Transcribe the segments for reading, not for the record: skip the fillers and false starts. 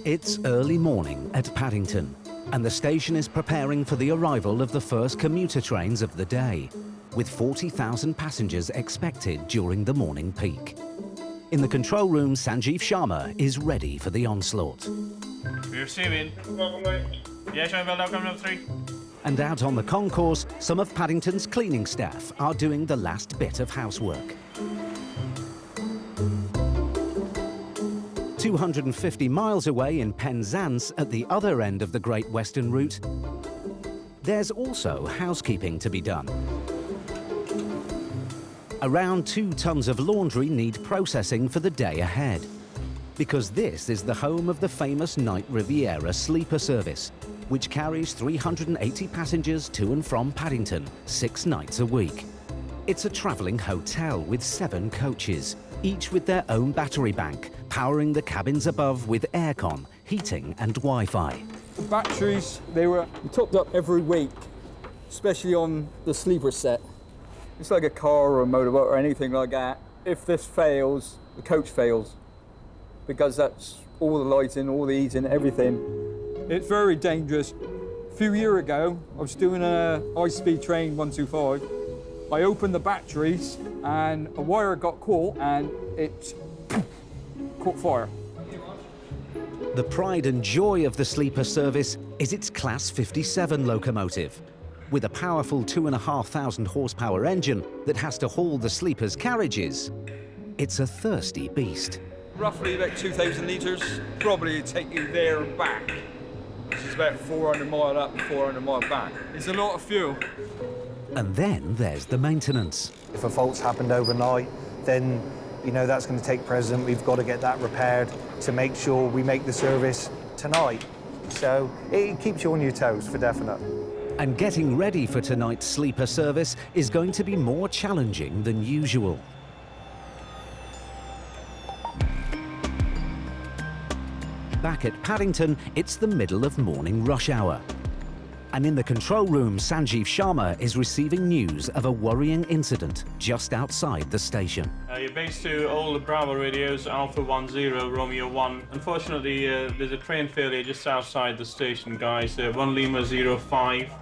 It's early morning at Paddington, and the station is preparing for the arrival of the first commuter trains of the day, with 40,000 passengers expected during the morning peak. In the control room, Sanjeev Sharma is ready for the onslaught. We're receiving. Yeah, showing bell now, coming up 3. And out on the concourse, some of Paddington's cleaning staff are doing the last bit of housework. 250 miles away in Penzance, at the other end of the Great Western Route, there's also housekeeping to be done. Around 2 tons of laundry need processing for the day ahead, because this is the home of the famous Night Riviera sleeper service, which carries 380 passengers to and from Paddington 6 nights a week. It's a travelling hotel with 7 coaches, each with their own battery bank, powering the cabins above with aircon, heating and Wi-Fi. The batteries, they were topped up every week, especially on the sleeper set. It's like a car or a motorboat or anything like that. If this fails, the coach fails, because that's all the lighting, all the heating, everything. It's very dangerous. A few years ago, I was doing a high-speed train 125. I opened the batteries and a wire got caught and it caught fire. The pride and joy of the sleeper service is its Class 57 locomotive, with a powerful 2,500 horsepower engine that has to haul the sleepers' carriages. It's a thirsty beast. Roughly about 2,000 litres, probably take you there and back. This is about 400 mile up and 400 mile back. It's a lot of fuel. And then there's the maintenance. If a fault's happened overnight, then that's going to take precedent. We've got to get that repaired to make sure we make the service tonight. So it keeps you on your toes for definite. And getting ready for tonight's sleeper service is going to be more challenging than usual. Back at Paddington, it's the middle of morning rush hour. And in the control room, Sanjeev Sharma is receiving news of a worrying incident just outside the station. You're based to all the Bravo radios, Alpha 10, Romeo 1. Unfortunately, there's a train failure just outside the station, guys. 1 Lima 05.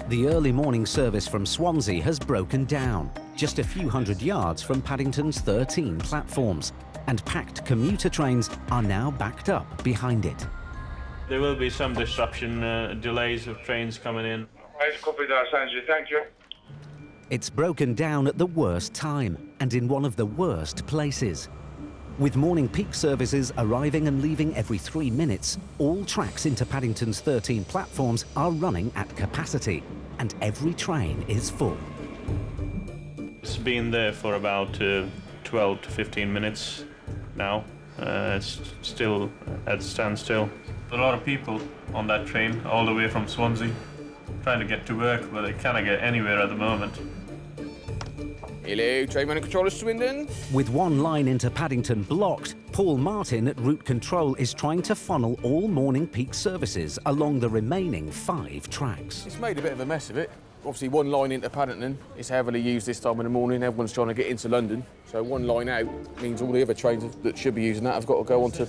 The early morning service from Swansea has broken down, just a few hundred yards from Paddington's 13 platforms, and packed commuter trains are now backed up behind it. There will be some disruption, delays of trains coming in. Right, copy that, Sanjay. Thank you. It's broken down at the worst time and in one of the worst places. With morning peak services arriving and leaving every 3 minutes, all tracks into Paddington's 13 platforms are running at capacity, and every train is full. It's been there for about 12 to 15 minutes now. It's still at standstill. A lot of people on that train, all the way from Swansea, trying to get to work, but they cannot get anywhere at the moment. Hello, trainman and controller Swindon. With one line into Paddington blocked, Paul Martin at Route Control is trying to funnel all morning peak services along the remaining 5 tracks. It's made a bit of a mess of it. Obviously, one line into Paddington is heavily used this time in the morning. Everyone's trying to get into London. So one line out means all the other trains that should be using that have got to go onto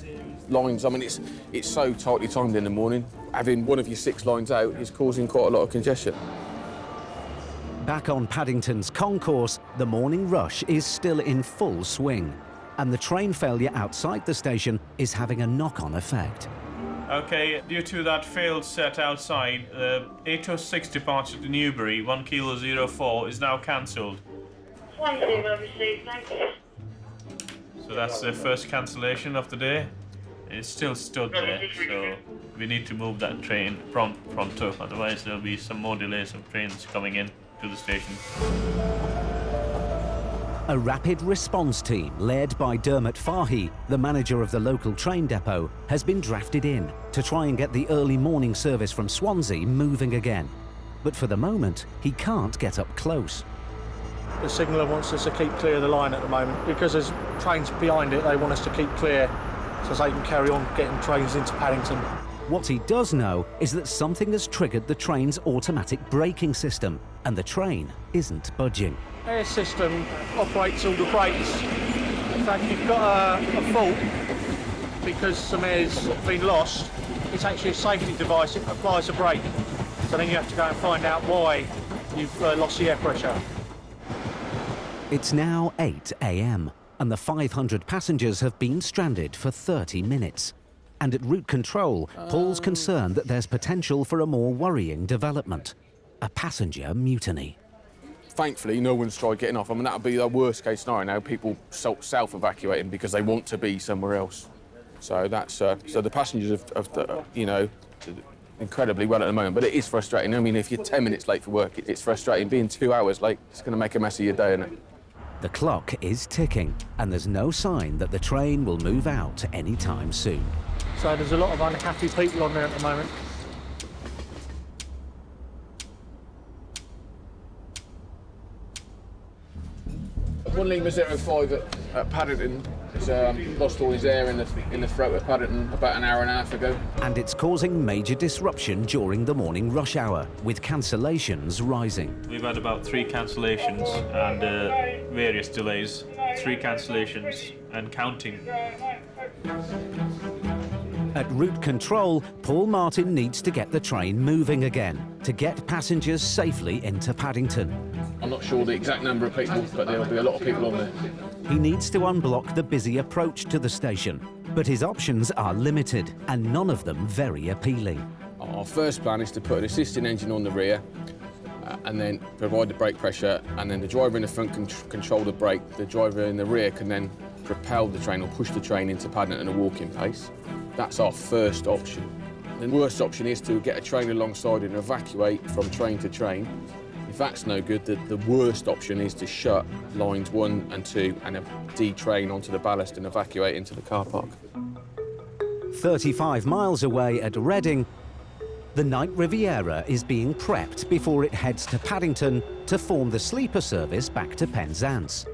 lines. I mean, it's so tightly timed in the morning. Having one of your 6 lines out is causing quite a lot of congestion. Back on Paddington's concourse, the morning rush is still in full swing, and the train failure outside the station is having a knock-on effect. Okay, due to that failed set outside, 806 departure to Newbury, 1 Kilo 04, is now cancelled. Swansea will receive, thank you. So that's the first cancellation of the day. It's still stood there, so we need to move that train pronto, otherwise there'll be some more delays of trains coming in to the station. A rapid response team led by Dermot Fahy, the manager of the local train depot, has been drafted in to try and get the early morning service from Swansea moving again. But for the moment, he can't get up close. The signaller wants us to keep clear of the line at the moment. Because there's trains behind it, they want us to keep clear so they can carry on getting trains into Paddington. What he does know is that something has triggered the train's automatic braking system, and the train isn't budging. Air system operates all the brakes. In fact, you've got a fault, because some air's been lost, it's actually a safety device. It applies a brake. So then you have to go and find out why you've lost the air pressure. It's now 8 a.m. and the 500 passengers have been stranded for 30 minutes. And at route control, Paul's concerned that there's potential for a more worrying development, a passenger mutiny. Thankfully, no one's tried getting off. I mean, that would be the worst case scenario now, people self-evacuating because they want to be somewhere else. So that's, so the passengers have, you know, incredibly well at the moment, but it is frustrating. I mean, if you're 10 minutes late for work, it's frustrating. Being 2 hours late, it's going to make a mess of your day, isn't it? The clock is ticking, and there's no sign that the train will move out anytime soon. So there's a lot of unhappy people on there at the moment. One Lima 05 at Paddington has lost all his air in the throat of Paddington about an hour and a half ago. And it's causing major disruption during the morning rush hour, with cancellations rising. We've had about 3 cancellations and various delays. 3 cancellations and counting. At route control, Paul Martin needs to get the train moving again to get passengers safely into Paddington. I'm not sure the exact number of people, but there'll be a lot of people on there. He needs to unblock the busy approach to the station, but his options are limited and none of them very appealing. Our first plan is to put an assisting engine on the rear and then provide the brake pressure, and then the driver in the front can control the brake. The driver in the rear can then propel the train or push the train into Paddington at a walking pace. That's our first option. The worst option is to get a train alongside and evacuate from train to train. If that's no good, the worst option is to shut lines 1 and 2 and de-train onto the ballast and evacuate into the car park. 35 miles away at Reading, the Night Riviera is being prepped before it heads to Paddington to form the sleeper service back to Penzance.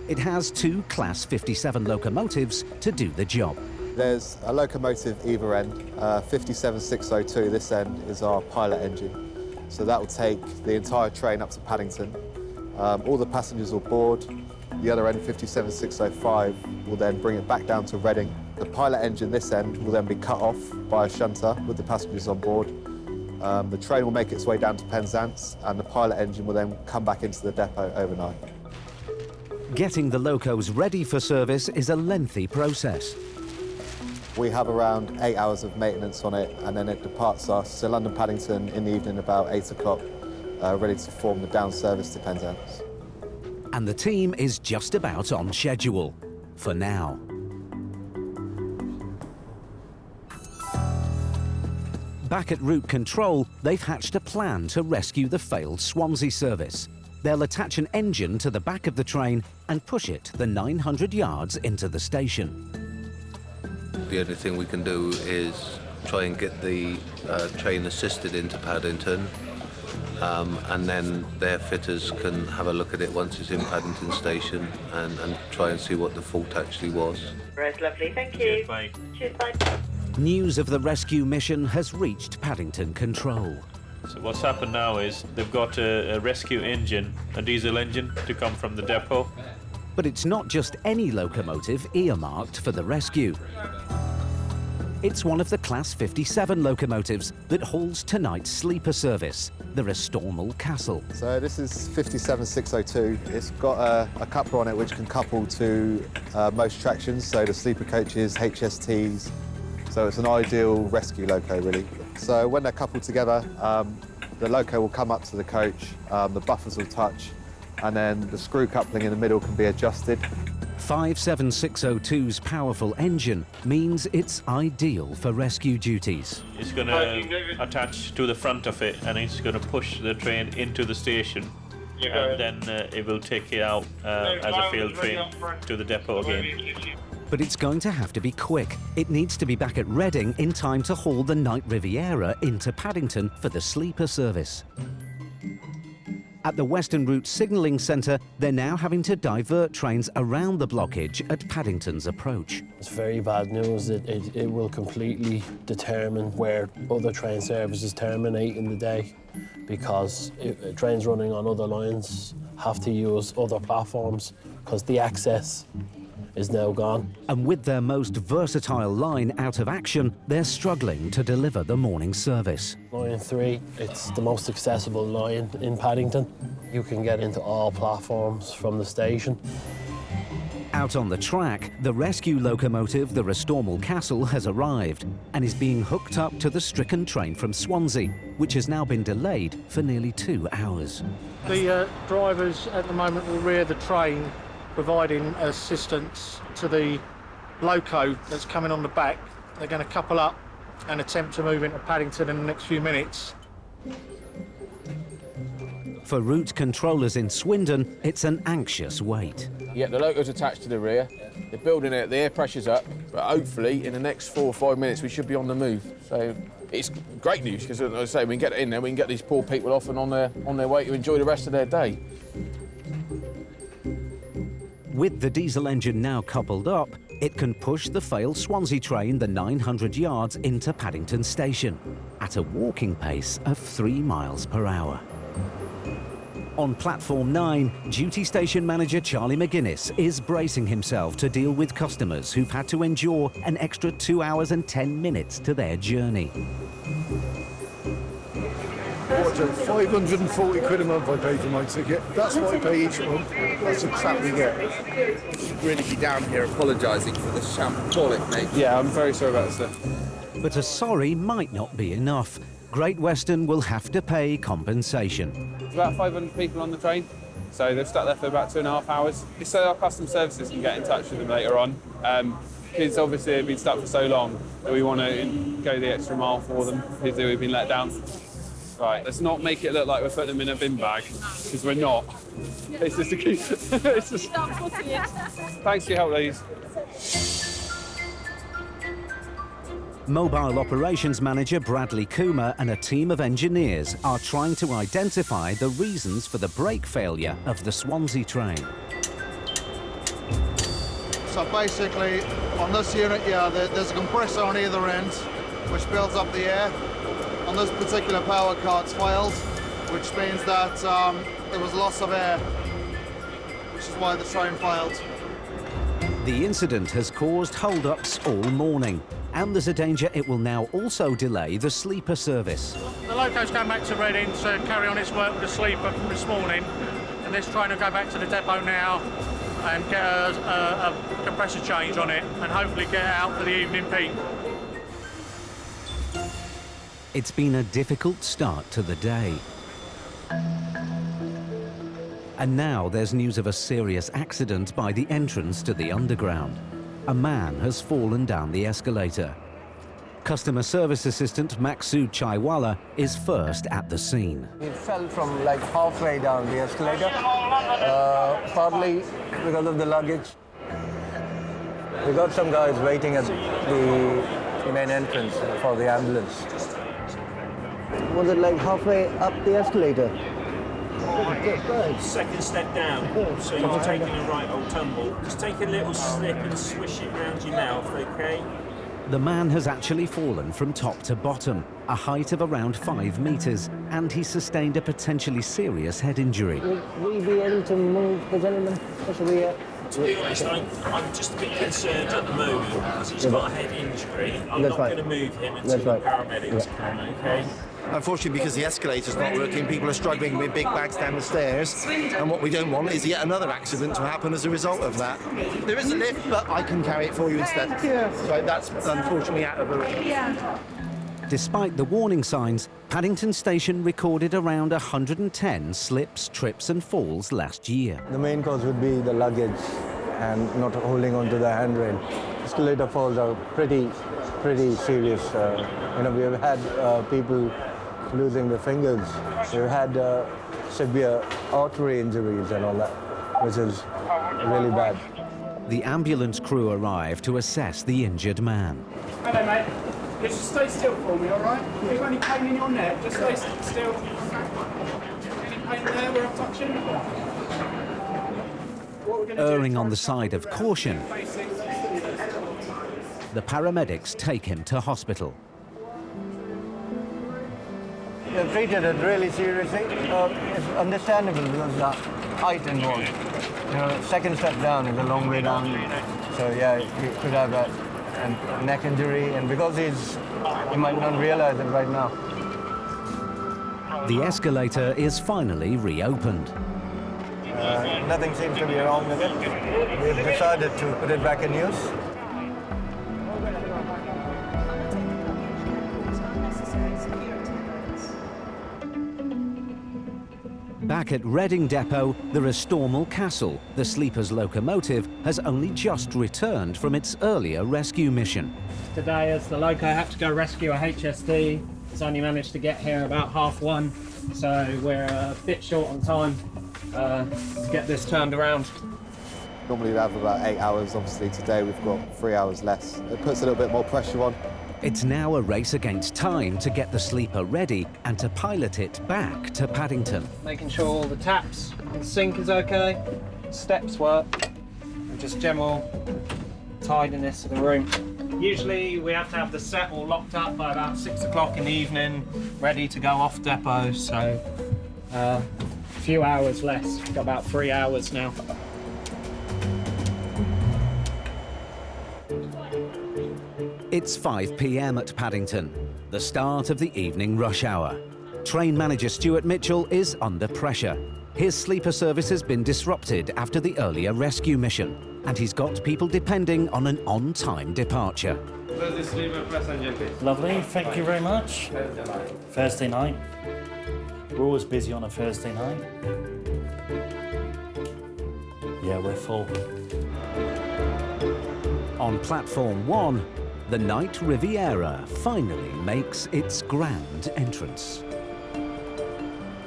It has 2 Class 57 locomotives to do the job. There's a locomotive either end, 57602, this end is our pilot engine. So that will take the entire train up to Paddington. All the passengers will board. The other end, 57605, will then bring it back down to Reading. The pilot engine this end will then be cut off by a shunter with the passengers on board. The train will make its way down to Penzance and the pilot engine will then come back into the depot overnight. Getting the locos ready for service is a lengthy process. We have around 8 hours of maintenance on it, and then it departs us to London Paddington in the evening about 8 o'clock, ready to form the down service to Penzance. And the team is just about on schedule, for now. Back at route control, they've hatched a plan to rescue the failed Swansea service. They'll attach an engine to the back of the train and push it the 900 yards into the station. The only thing we can do is try and get the train assisted into Paddington, and then their fitters can have a look at it once it's in Paddington station and try and see what the fault actually was. That's lovely, thank you. Cheers, bye. Cheers, bye. News of the rescue mission has reached Paddington Control. So what's happened now is they've got a rescue engine, a diesel engine, to come from the depot. But it's not just any locomotive earmarked for the rescue. It's one of the Class 57 locomotives that hauls tonight's sleeper service, the Restormal Castle. So this is 57602. It's got a coupler on it which can couple to most tractions, so the sleeper coaches, HSTs. So it's an ideal rescue loco, really. So when they're coupled together, the loco will come up to the coach, the buffers will touch, and then the screw coupling in the middle can be adjusted. 57602's powerful engine means it's ideal for rescue duties. It's going to attach to the front of it and it's going to push the train into the station. And then it will take it out as a field train to the depot again. But it's going to have to be quick. It needs to be back at Reading in time to haul the Night Riviera into Paddington for the sleeper service. At the Western Route Signalling Centre, they're now having to divert trains around the blockage at Paddington's approach. It's very bad news. It will completely determine where other train services terminate in the day, because trains running on other lines have to use other platforms because the access is now gone. And with their most versatile line out of action, they're struggling to deliver the morning service. Line 3, it's the most accessible line in Paddington. You can get into all platforms from the station. Out on the track, the rescue locomotive, the Restormal Castle, has arrived and is being hooked up to the stricken train from Swansea, which has now been delayed for nearly 2 hours. The drivers at the moment will rear the train, providing assistance to the loco that's coming on the back. They're going to couple up and attempt to move into Paddington in the next few minutes. For route controllers in Swindon, it's an anxious wait. Yeah, the loco's attached to the rear. They're building it, the air pressure's up, but hopefully in the next 4 or 5 minutes we should be on the move. So it's great news, because as I say, we can get it in there, we can get these poor people off and on their way to enjoy the rest of their day. With the diesel engine now coupled up, it can push the failed Swansea train the 900 yards into Paddington Station at a walking pace of 3 miles per hour. On platform 9, duty station manager Charlie McGuinness is bracing himself to deal with customers who've had to endure an extra 2 hours and 10 minutes to their journey. What, 540 quid a month I pay for my ticket. That's what I pay each month. That's the crap we get. You should really be down here apologising for the shambolic, mate. Yeah, I'm very sorry about this. But a sorry might not be enough. Great Western will have to pay compensation. There's about 500 people on the train, so they've stuck there for about 2.5 hours. It's so our customer services can get in touch with them later on. Because obviously they've been stuck for so long that we want to go the extra mile for them because they've been let down. Right, let's not make it look like we're putting them in a bin bag, because we're not. It's just a key. It's just... Thanks for your help, ladies. Mobile Operations Manager Bradley Coomer and a team of engineers are trying to identify the reasons for the brake failure of the Swansea train. So basically, on this unit, there's a compressor on either end, which builds up the air. On this particular power car, it's failed, which means that there was loss of air, which is why the train failed. The incident has caused hold-ups all morning, and there's a danger it will now also delay the sleeper service. The loco's going back to Reading to carry on its work with the sleeper from this morning, and this train will go back to the depot now and get a compressor change on it, and hopefully get it out for the evening peak. It's been a difficult start to the day. And now there's news of a serious accident by the entrance to the underground. A man has fallen down the escalator. Customer service assistant Maksud Chaiwala is first at the scene. He fell from like halfway down the escalator, partly because of the luggage. We got some guys waiting at the main entrance for the ambulance. Was it like halfway up the escalator? Second step down, so you're taking a right old tumble. Just take a little slip and swish it round your mouth, okay? The man has actually fallen from top to bottom, a height of around 5 meters, and he sustained a potentially serious head injury. Will we be able to move the gentleman? To be honest, I'm just a bit concerned at the moment because he's got a head injury. I'm not going to move him until the paramedics come, okay? Unfortunately, because the escalator's not working, people are struggling with big bags down the stairs, and what we don't want is yet another accident to happen as a result of that. There is a lift, but I can carry it for you instead. Thank you. So that's unfortunately out of the way. Despite the warning signs, Paddington Station recorded around 110 slips, trips and falls last year. The main cause would be the luggage and not holding onto the handrail. Escalator falls are pretty serious. We have had people losing their fingers. We've had severe artery injuries and all that, which is really bad. The ambulance crew arrived to assess the injured man. Hello, mate. Just stay still for me, all right? If you've got any pain in your neck, just stay still. Any pain there where I'm touching? Erring on the side of caution, the paramedics take him to hospital. They've treated it really seriously. It's understandable because the height involved. Second step down is a long way down. So yeah, he could have a neck injury, and because he might not realize it right now. The escalator is finally reopened. Nothing seems to be wrong with it. We've decided to put it back in use. Back at Reading Depot, the Restormal Castle, the sleeper's locomotive, has only just returned from its earlier rescue mission. Today, as the loco had to go rescue a HSD, it's only managed to get here about 1:30, so we're a bit short on time to get this turned around. Normally we have about 8 hours. Obviously today we've got 3 hours less. It puts a little bit more pressure on. It's now a race against time to get the sleeper ready and to pilot it back to Paddington. Making sure all the taps and sink is okay, steps work, and just general tidiness of the room. Usually we have to have the set all locked up by about 6 o'clock in the evening, ready to go off depot, so a few hours less. Got about 3 hours now. It's 5 p.m. at Paddington, the start of the evening rush hour. Train manager Stuart Mitchell is under pressure. His sleeper service has been disrupted after the earlier rescue mission, and he's got people depending on an on-time departure. Lovely, thank you very much. Thursday night. We're always busy on a Thursday night. Yeah, we're full. On platform 1, the Night Riviera finally makes its grand entrance.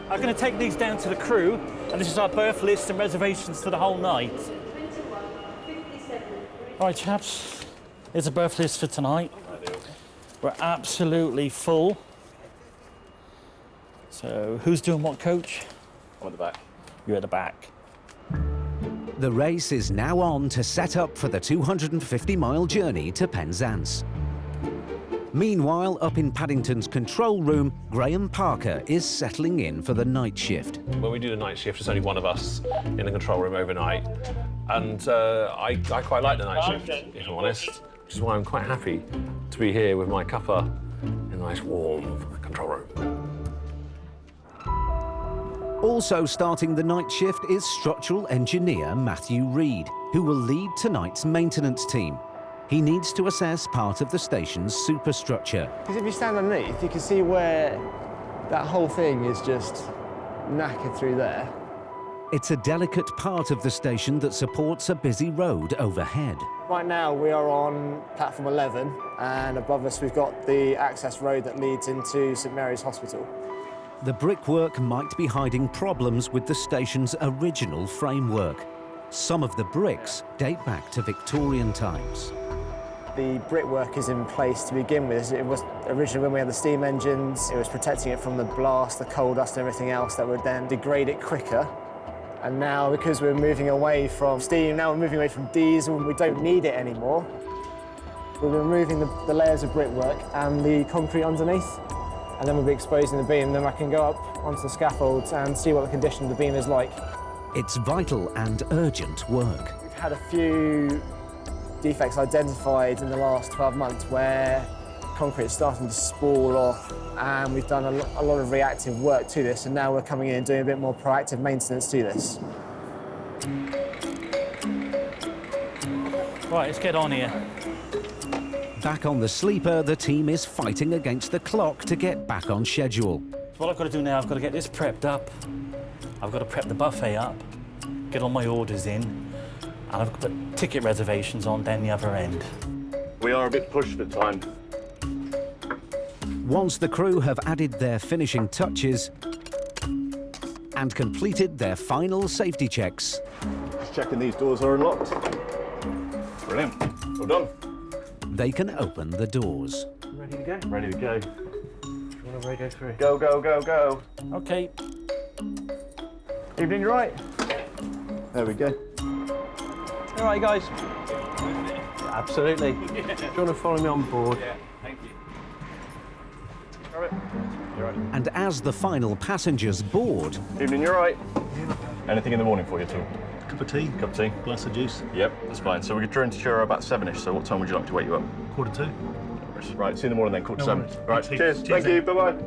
I'm going to take these down to the crew, and this is our berth list and reservations for the whole night. All right, chaps, here's a berth list for tonight. We're absolutely full. So, who's doing what, coach? I'm at the back. You're at the back. The race is now on to set up for the 250-mile journey to Penzance. Meanwhile, up in Paddington's control room, Graham Parker is settling in for the night shift. When we do the night shift, there's only one of us in the control room overnight. And I quite like the night shift, if I'm honest, which is why I'm quite happy to be here with my cuppa in a nice warm control room. Also starting the night shift is structural engineer Matthew Reed, who will lead tonight's maintenance team. He needs to assess part of the station's superstructure. Because if you stand underneath, you can see where that whole thing is just knackered through there. It's a delicate part of the station that supports a busy road overhead. Right now we are on platform 11, and above us we've got the access road that leads into St Mary's Hospital. The brickwork might be hiding problems with the station's original framework. Some of the bricks date back to Victorian times. The brickwork is in place to begin with. It was originally when we had the steam engines, it was protecting it from the blast, the coal dust and everything else that would then degrade it quicker. And now, because we're moving away from steam, now we're moving away from diesel and we don't need it anymore. We're removing the layers of brickwork and the concrete underneath, and then we'll be exposing the beam, then I can go up onto the scaffolds and see what the condition of the beam is like. It's vital and urgent work. We've had a few defects identified in the last 12 months where concrete is starting to spool off, and we've done a lot of reactive work to this, and now we're coming in and doing a bit more proactive maintenance to this. Right, let's get on here. Back on the sleeper, the team is fighting against the clock to get back on schedule. What I've got to do now, I've got to get this prepped up. I've got to prep the buffet up, get all my orders in, and I've got to put ticket reservations on down the other end. We are a bit pushed for time. Once the crew have added their finishing touches and completed their final safety checks, Just checking these doors are unlocked. Brilliant. Well done. they can open the doors. Ready to go? Ready to go. Do you want to radio through? Go, go, go, go. Okay. Evening, right? There we go. All right, guys. Absolutely. Do you want to follow me on board? Yeah, thank you. And as the final passengers board, Evening, you're right. Anything in the morning for you, too? Cup of tea. Cup of tea. Glass of juice. Yep, that's fine. So we could turn to Truro about 7ish, so what time would you like to wake you up? 2:45. Right, see you in the morning then, 7:45. worries. Right, cheers. Thank you, bye-bye.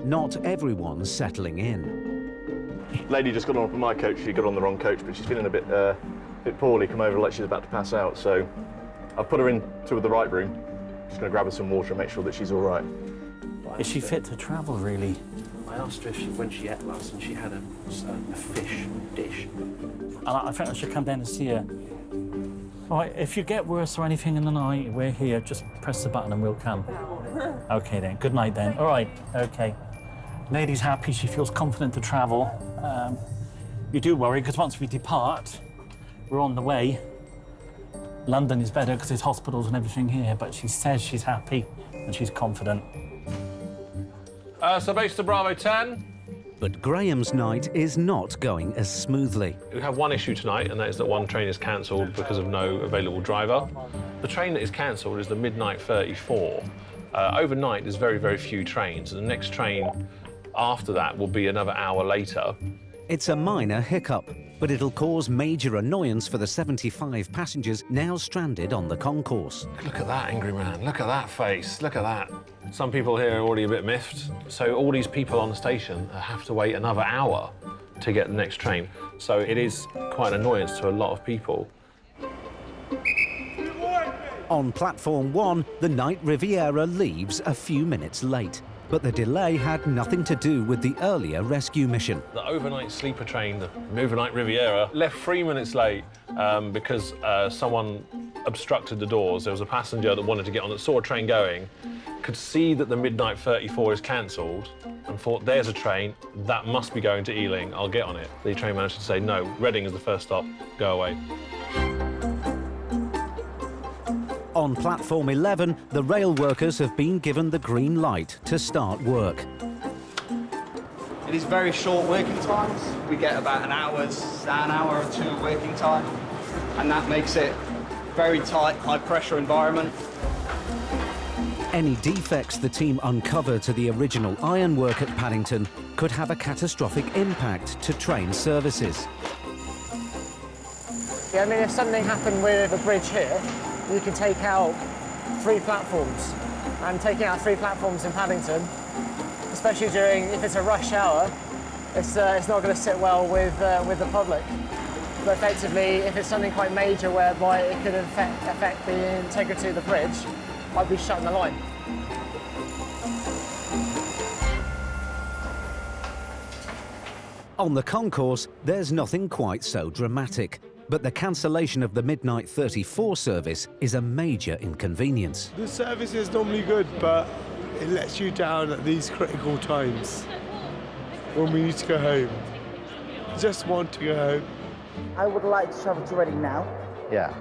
Not everyone's settling in. Lady just got on my coach, she got on the wrong coach, but she's feeling a bit poorly, come over like she's about to pass out, so I've put her into the right room. Just going to grab her some water and make sure that she's all right. Is she fit to travel, really? I asked her if when she ate last, and she had a fish dish. And I think I should come down and see her. All right, if you get worse or anything in the night, we're here. Just press the button and we'll come. Okay then, good night then. All right, okay. Lady's happy, she feels confident to travel. You do worry, because once we depart, we're on the way. London is better because there's hospitals and everything here, but she says she's happy and she's confident. So base to Bravo 10. But Graham's night is not going as smoothly. We have one issue tonight, and that is that one train is cancelled because of no available driver. The train that is cancelled is the midnight 34. Overnight, there's very, very few trains, and the next train after that will be another hour later. It's a minor hiccup, but it'll cause major annoyance for the 75 passengers now stranded on the concourse. Look at that angry man, look at that face, look at that. Some people here are already a bit miffed, so all these people on the station have to wait another hour to get the next train. So it is quite an annoyance to a lot of people. On platform 1, the Night Riviera leaves a few minutes late. But the delay had nothing to do with the earlier rescue mission. The overnight sleeper train, the overnight Riviera, left 3 minutes late because someone obstructed the doors. There was a passenger that wanted to get on that saw a train going, could see that the midnight 34 is cancelled and thought, there's a train, that must be going to Ealing, I'll get on it. The train manager to say, no, Reading is the first stop, go away. On platform 11, the rail workers have been given the green light to start work. It is very short working times. We get about an hour or two of working time, and that makes it very tight, high pressure environment. Any defects the team uncover to the original ironwork at Paddington could have a catastrophic impact to train services. Yeah, I mean, if something happened with the bridge here, you can take out 3 platforms. And taking out 3 platforms in Paddington, especially if it's a rush hour, it's not going to sit well with the public. But effectively, if it's something quite major whereby it could affect the integrity of the bridge, I'd be shutting the line. On the concourse, there's nothing quite so dramatic. But the cancellation of the midnight 34 service is a major inconvenience. The service is normally good, but it lets you down at these critical times when we need to go home. Just want to go home. I would like to travel to Reading now. Yeah.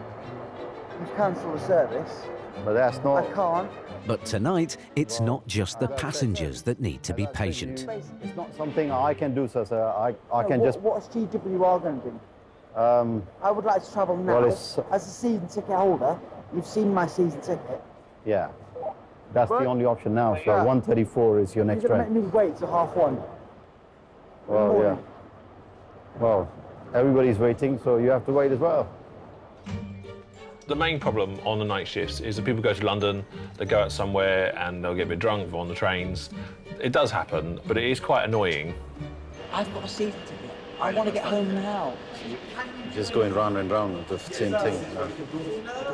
You've cancelled the service. But that's not... I can't. But tonight, it's not just the passengers that need to be patient. It's not something I can do, sir. I can just... What's GWR going to do? I would like to travel now. Well, as a season ticket holder, you've seen my season ticket. Yeah. That's the only option now, so 1:34 is your next train. You're going to make me wait till 1:30. Well, yeah. Well, everybody's waiting, so you have to wait as well. The main problem on the night shifts is that people go to London, they go out somewhere and they'll get a bit drunk on the trains. It does happen, but it is quite annoying. I've got a season ticket. I want to get home now. Just going round and round with the same thing.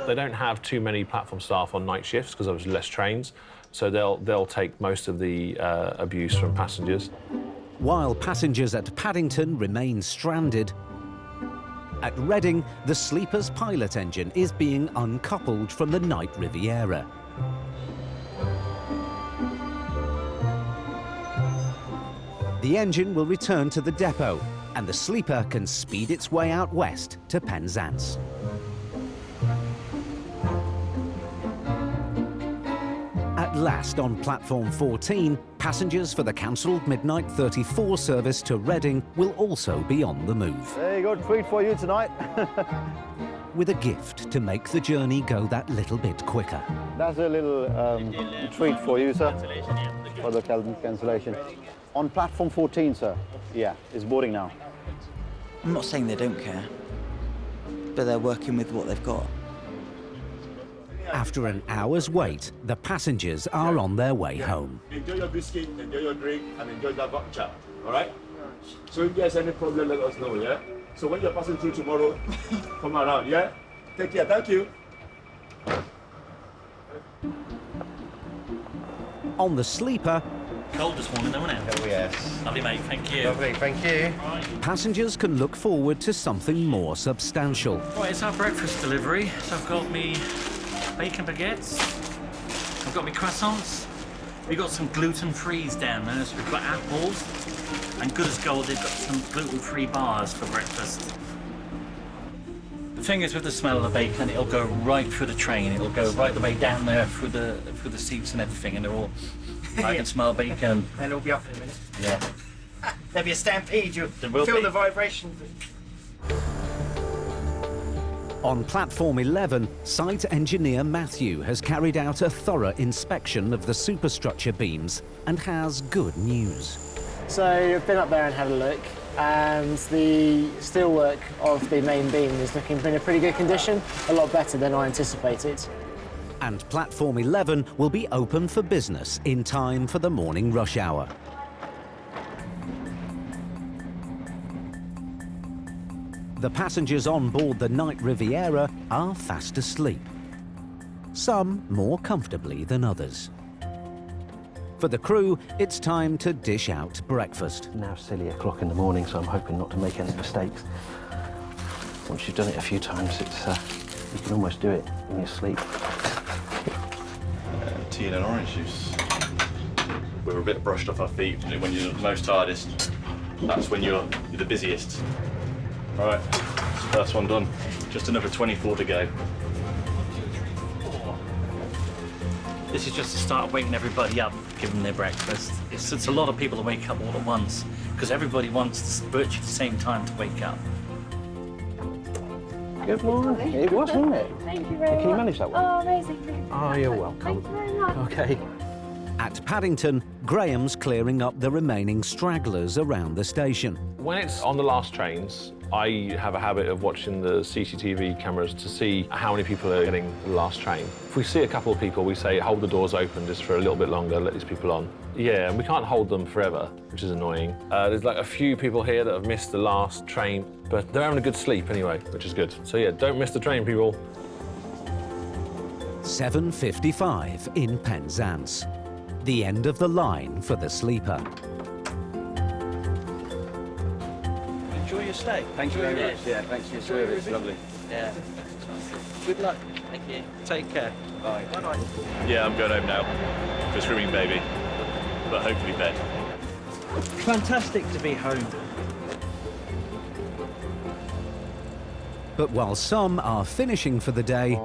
They don't have too many platform staff on night shifts because there's less trains, so they'll take most of the abuse from passengers. While passengers at Paddington remain stranded, at Reading, the sleeper's pilot engine is being uncoupled from the Night Riviera. The engine will return to the depot, and the sleeper can speed its way out west to Penzance. At last, on platform 14, passengers for the cancelled midnight 34 service to Reading will also be on the move. There you go, treat for you tonight. With a gift to make the journey go that little bit quicker. That's a little treat for you, sir, for the cancellation. On platform 14, sir. Yeah, it's boarding now. I'm not saying they don't care, but they're working with what they've got. After an hour's wait, the passengers are on their way home. Enjoy your biscuit, enjoy your drink, and enjoy that vodka, all right? So if there's any problem, let us know, yeah? So when you're passing through tomorrow, come around, yeah? Take care, thank you. On the sleeper, Cold this morning, isn't it? Oh, yes. Lovely, mate. Thank you. Lovely, thank you. passengers can look forward to something more substantial. Right, it's our breakfast delivery. So I've got me bacon baguettes. I've got me croissants. We've got some gluten-frees down there. So we've got apples. And good as gold, they've got some gluten-free bars for breakfast. The thing is with the smell of the bacon, it'll go right through the train. It'll go right the way down there through the seats and everything, and they're all. I can smell bacon. And it'll be off in a minute. Yeah. There'll be a stampede. You'll will feel be. the vibrations. On platform 11, site engineer Matthew has carried out a thorough inspection of the superstructure beams and has good news. So I've been up there and had a look, and the steelwork of the main beam is looking in a pretty good condition, a lot better than I anticipated. And platform 11 will be open for business in time for the morning rush hour. The passengers on board the Night Riviera are fast asleep, some more comfortably than others. For the crew, it's time to dish out breakfast. Now silly o'clock in the morning, so I'm hoping not to make any mistakes. Once you've done it a few times, it's you can almost do it in your sleep. Tea and an orange juice. We're a bit brushed off our feet. When you're the most tiredest, that's when you're the busiest. Right, first one done. Just another 24 to go. This is just the start of waking everybody up, giving them their breakfast. It's a lot of people that wake up all at once, because everybody wants virtually the same time to wake up. Good morning. It was, wasn't it? Thank you very much. Can you manage that one? Oh, amazing. Oh, you're welcome. Thank you very much. Okay. At Paddington, Graham's clearing up the remaining stragglers around the station. When it's on the last trains, I have a habit of watching the CCTV cameras to see how many people are getting the last train. If we see a couple of people, we say, hold the doors open just for a little bit longer, let these people on. Yeah, and we can't hold them forever, which is annoying. There's like a few people here that have missed the last train, but they're having a good sleep anyway, which is good. So yeah, don't miss the train, people. 7:55 in Penzance. The end of the line for the sleeper. Enjoy your stay. Thank you very much. Yeah, thanks for your service. Lovely. Yeah. Good luck. Thank you. Take care. Bye. Bye-bye. Yeah, I'm going home now. For screaming baby, but hopefully bed. Fantastic to be home. But while some are finishing for the day,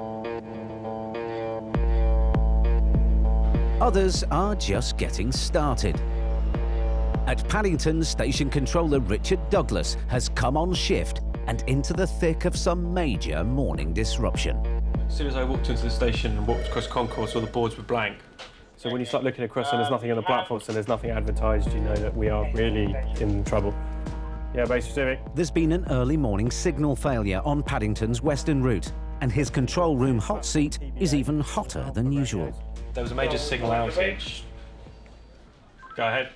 others are just getting started. At Paddington, station controller Richard Douglas has come on shift and into the thick of some major morning disruption. As soon as I walked into the station and walked across concourse, all the boards were blank. So when you start looking across and there's nothing on the platforms and there's nothing advertised, you know that we are really in trouble. Yeah, base specific. There's been an early morning signal failure on Paddington's western route, and his control room hot seat is even hotter than usual. There was a major signal outage. Go ahead.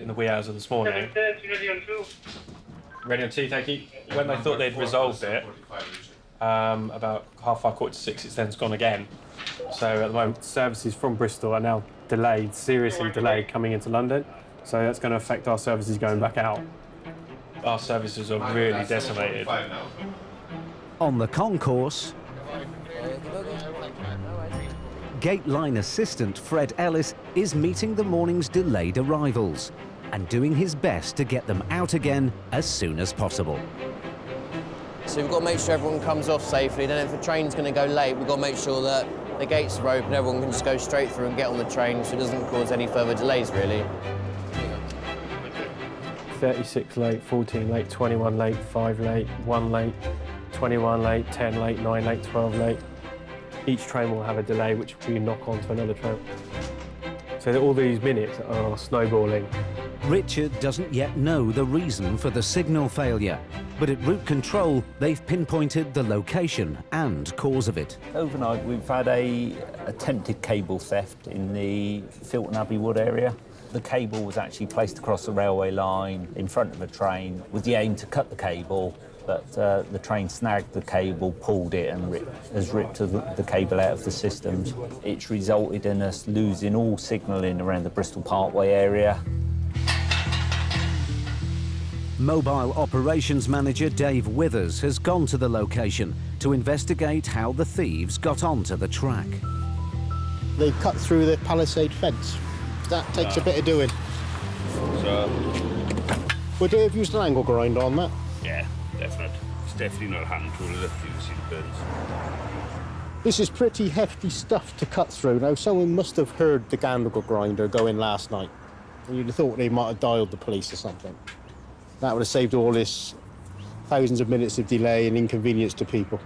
In the wee hours of this morning. Ready on two, thank you. When they thought they'd resolved it, about 5:45, it's then gone again. So at the moment, services from Bristol are now delayed, seriously delayed, coming into London. So that's going to affect our services going back out. Our services are really decimated. On the concourse, gate line assistant Fred Ellis is meeting the morning's delayed arrivals and doing his best to get them out again as soon as possible. So we've got to make sure everyone comes off safely. Then if the train's going to go late, we've got to make sure that the gates are open, everyone can just go straight through and get on the train so it doesn't cause any further delays, really. 36 late, 14 late, 21 late, 5 late, 1 late, 21 late, 10 late, 9 late, 12 late. Each train will have a delay which we knock on to another train. So that all these minutes are snowballing. Richard doesn't yet know the reason for the signal failure, But at Route Control, they've pinpointed the location and cause of it. Overnight, we've had a attempted cable theft in the Filton Abbey Wood area. The cable was actually placed across the railway line in front of a train with the aim to cut the cable, but the train snagged the cable, pulled it and has ripped the cable out of the systems. It's resulted in us losing all signalling around the Bristol Parkway area. Mobile Operations Manager Dave Withers has gone to the location to investigate how the thieves got onto the track. They cut through the palisade fence. That takes a bit of doing. So, Would Dave used an angle grinder on that? yeah, definitely. It's definitely not a hand tool, is it? You can see the burns. This is pretty hefty stuff to cut through. Now, someone must have heard the angle grinder go in last night. You'd have thought they might have dialed the police or something. That would have saved all this thousands of minutes of delay and inconvenience to people.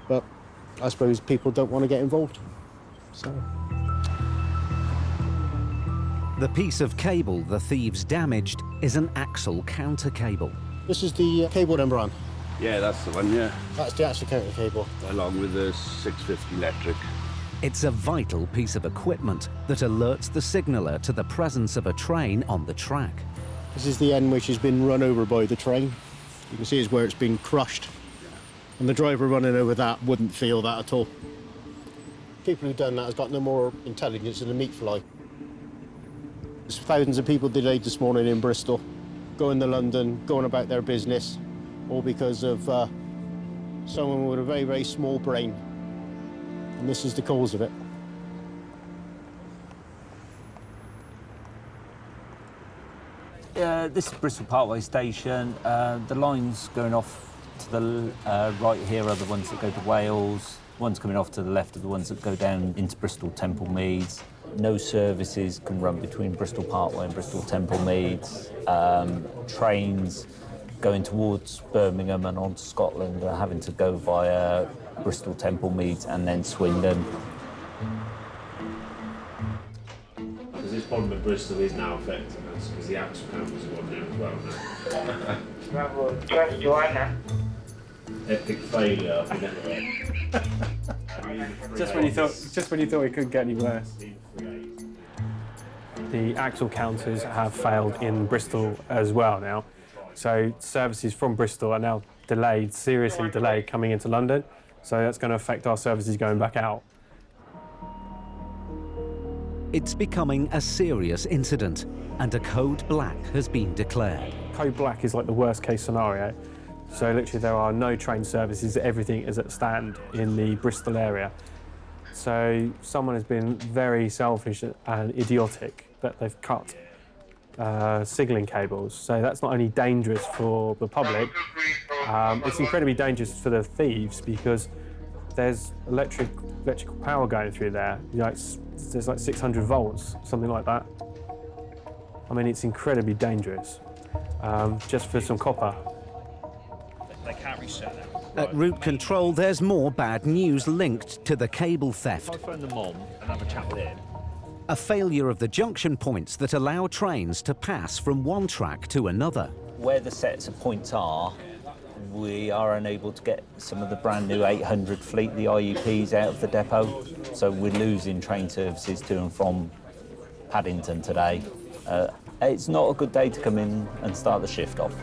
But I suppose people don't want to get involved. So. The piece of cable the thieves damaged is an axle counter cable. This is the cable number on. Yeah, that's the one, yeah. That's the axle counter cable. Along with the 650 electric. It's a vital piece of equipment that alerts the signaller to the presence of a train on the track. This is the end which has been run over by the train. You can see it's where it's been crushed. And the driver running over that wouldn't feel that at all. People who've done that has got no more intelligence than a meat fly. There's thousands of people delayed this morning in Bristol, going to London, going about their business, all because of someone with a very, very small brain. And this is the cause of it. This is Bristol Parkway Station. The lines going off to the right here are the ones that go to Wales. Ones coming off to the left are the ones that go down into Bristol Temple Meads. No services can run between Bristol Parkway and Bristol Temple Meads. Trains going towards Birmingham and on to Scotland are having to go via Bristol Temple Meads and then Swindon. Because this problem with Bristol is now affecting us because the axle counters are on there as well now. Epic failure. Just when you thought it couldn't get any worse. The axle counters have failed in Bristol as well now. So services from Bristol are now delayed, seriously delayed, coming into London. So that's going to affect our services going back out. It's becoming a serious incident, and a code black has been declared. Code black is like the worst case scenario. So literally there are no train services, everything is at stand in the Bristol area. So someone has been very selfish and idiotic that they've cut signalling cables. So that's not only dangerous for the public, it's incredibly dangerous for the thieves because there's electrical power going through there. There's like 600 volts, something like that. I mean, it's incredibly dangerous, just for some copper. They can't reset that. At Route Control, there's more bad news linked to the cable theft. I'll phone the mom and have a chat with him. A failure of the junction points that allow trains to pass from one track to another. Where the sets of points are, we are unable to get some of the brand new 800 fleet, the IUPs, out of the depot. So we're losing train services to and from Paddington today. It's not a good day to come in and start the shift off.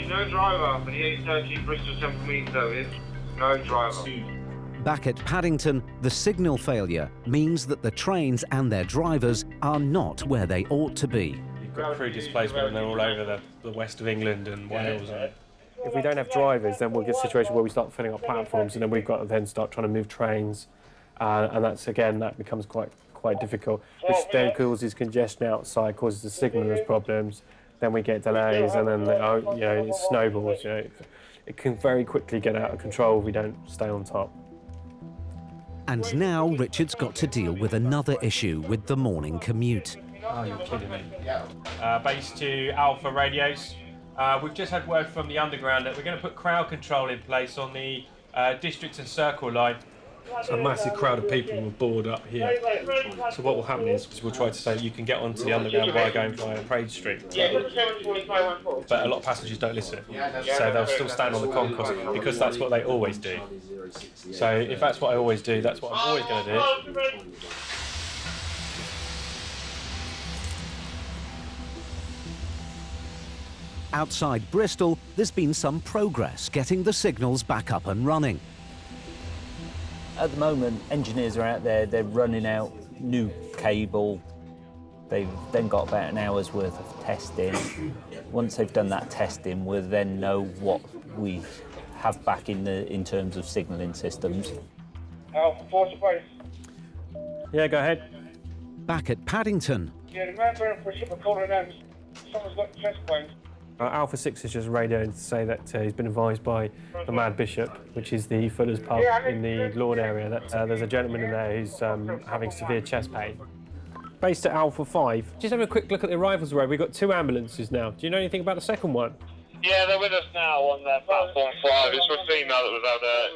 No driver for the 8:30 Bristol Temple Mead service. No driver. Back at Paddington, the signal failure means that the trains and their drivers are not where they ought to be. You've got crew displacement and they're all over the west of England and Wales. If we don't have drivers, then we'll get a situation where we start filling up platforms and then we've got to then start trying to move trains. And that becomes quite difficult, which then causes congestion outside, causes the signallers problems. Then we get delays, and then it snowballs. It can very quickly get out of control if we don't stay on top. And now Richard's got to deal with another issue with the morning commute. Oh, you're kidding me. Base to Alpha radios. We've just had word from the Underground that we're going to put crowd control in place on the District and Circle line. So a massive crowd of people will board up here. So what will happen is we'll try to say that you can get onto the underground by going via Parade Street. But a lot of passengers don't listen. So they'll still stand on the concourse because that's what they always do. So if that's what I always do, that's what I'm always going to do. Outside Bristol, there's been some progress getting the signals back up and running. At the moment, engineers are out there, they're running out new cable. They've then got about an hour's worth of testing. Once they've done that testing, we'll then know what we have back in terms of signalling systems. Yeah, go ahead. Back at Paddington. Yeah, the man for a ship of calling out. Someone's got chest pains. Alpha 6 has just radioed to say that he's been advised by the Mad Bishop, which is the Fuller's pub in the Lord area, that there's a gentleman in there who's having severe chest pain. Based at Alpha 5, just have a quick look at the arrivals road. We've got 2 ambulances now. Do you know anything about the second one? Yeah, they're with us now on platform 5. It's for a female that was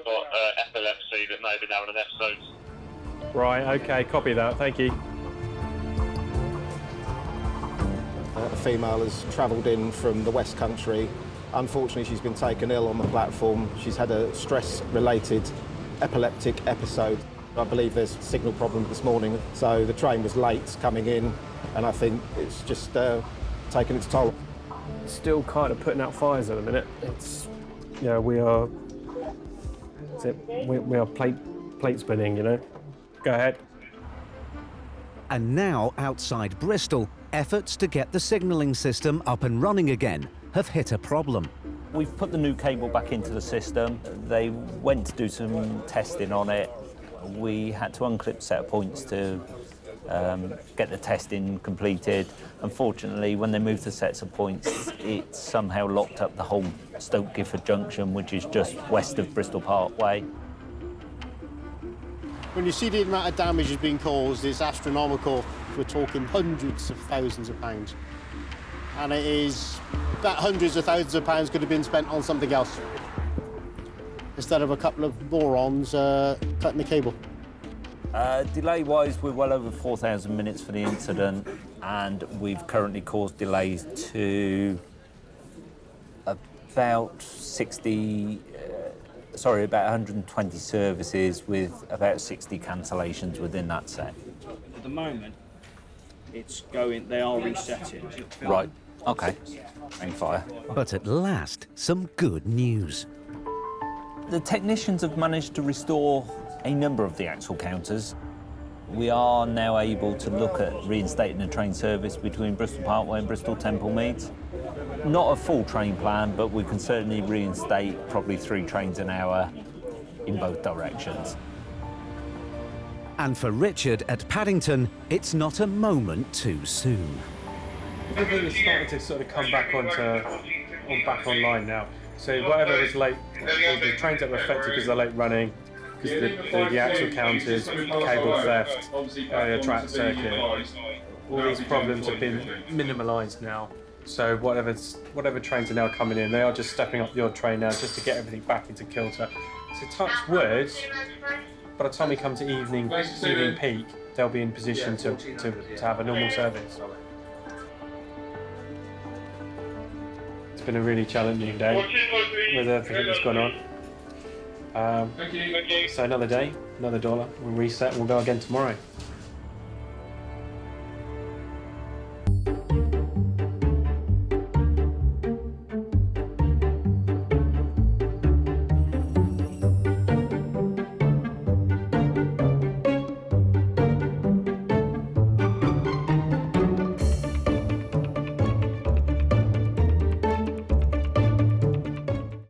got epilepsy that may have been having an episode. Right, OK, copy that, thank you. A female has travelled in from the West Country. Unfortunately, she's been taken ill on the platform. She's had a stress-related epileptic episode. I believe there's a signal problem this morning, so the train was late coming in, and I think it's just taken its toll. Still kind of putting out fires at the minute. It's, you know, we are plate spinning, you know. Go ahead. And now, outside Bristol, efforts to get the signalling system up and running again have hit a problem. We've put the new cable back into the system. They went to do some testing on it. We had to unclip a set of points to get the testing completed. Unfortunately, when they moved the sets of points, it somehow locked up the whole Stoke Gifford junction, which is just west of Bristol Parkway. When you see the amount of damage that's been caused, it's astronomical. We're talking hundreds of thousands of pounds. And it is that hundreds of thousands of pounds could have been spent on something else instead of a couple of morons cutting the cable. Delay-wise, we're well over 4,000 minutes for the incident, and we've currently caused delays to about 120 services with about 60 cancellations within that set. At the moment, it's going, they are resetting. Right, OK. Hang fire. But at last, some good news. The technicians have managed to restore a number of the axle counters. We are now able to look at reinstating a train service between Bristol Parkway and Bristol Temple Meads. Not a full train plan, but we can certainly reinstate probably 3 trains an hour in both directions. And for Richard at Paddington, it's not a moment too soon. Everything is starting to sort of come back back online now. So whatever was late, the trains that were affected because they're late running, because the axle counters, cable theft, track circuit, all these problems have been minimalised now. So whatever trains are now coming in, they are just stepping up the odd train now just to get everything back into kilter. So touch wood, by the time we come to evening peak, they'll be in position to have a normal service. It's been a really challenging day with everything that's gone on. So another day, another dollar, we'll reset and we'll go again tomorrow.